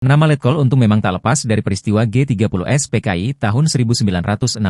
Nama Letkol Untung memang tak lepas dari peristiwa G30S PKI tahun 1965.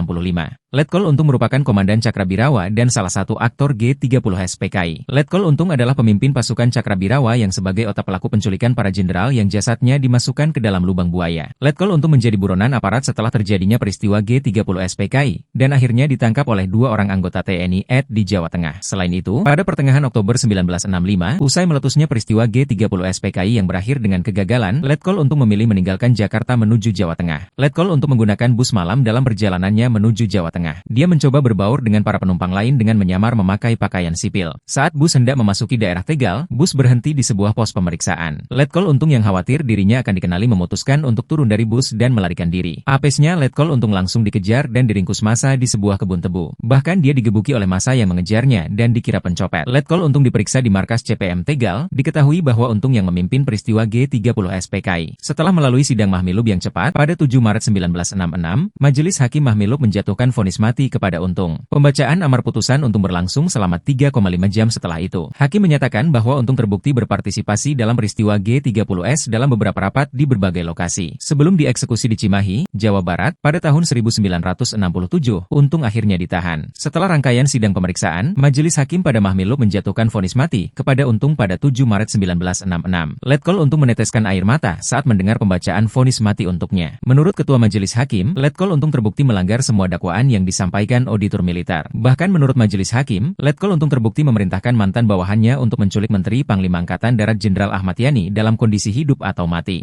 Letkol Untung merupakan komandan Cakrabirawa dan salah satu aktor G30S PKI. Letkol Untung adalah pemimpin pasukan Cakrabirawa yang sebagai otak pelaku penculikan para jenderal yang jasadnya dimasukkan ke dalam lubang buaya. Letkol Untung menjadi buronan aparat setelah terjadinya peristiwa G30S PKI dan akhirnya ditangkap oleh 2 orang anggota TNI AD di Jawa Tengah. Selain itu, pada pertengahan Oktober 1965, usai meletusnya peristiwa G30S PKI yang berakhir dengan kegagalan, Letkol Untung memilih meninggalkan Jakarta menuju Jawa Tengah. Letkol Untung menggunakan bus malam dalam perjalanannya menuju Jawa Tengah. Dia mencoba berbaur dengan para penumpang lain dengan menyamar memakai pakaian sipil. Saat bus hendak memasuki daerah Tegal, bus berhenti di sebuah pos pemeriksaan. Letkol Untung yang khawatir dirinya akan dikenali memutuskan untuk turun dari bus dan melarikan diri. Apesnya, Letkol Untung langsung dikejar dan diringkus massa di sebuah kebun tebu. Bahkan dia digebuki oleh massa yang mengejarnya dan dikira pencopet. Letkol Untung diperiksa di markas CPM Tegal. Diketahui bahwa Untung yang memimpin peristiwa G30S PKI. Setelah melalui sidang mahmilub yang cepat, pada 7 Maret 1966, Majelis Hakim Mahmilub menjatuhkan vonis mati kepada Untung. Pembacaan amar putusan Untung berlangsung selama 3,5 jam setelah itu. Hakim menyatakan bahwa Untung terbukti berpartisipasi dalam peristiwa G30S dalam beberapa rapat di berbagai lokasi. Sebelum dieksekusi di Cimahi, Jawa Barat, pada tahun 1967, Untung akhirnya ditahan. Setelah rangkaian sidang pemeriksaan, Majelis Hakim pada mahmilub menjatuhkan vonis mati kepada Untung pada 7 Maret 1966. Letkol Untung meneteskan air mata saat mendengar pembacaan vonis mati untuknya. Menurut Ketua Majelis Hakim, Letkol Untung terbukti melanggar semua dakwaan yang disampaikan auditor militer. Bahkan menurut Majelis Hakim, Letkol Untung terbukti memerintahkan mantan bawahannya untuk menculik Menteri Panglima Angkatan Darat Jenderal Ahmad Yani dalam kondisi hidup atau mati.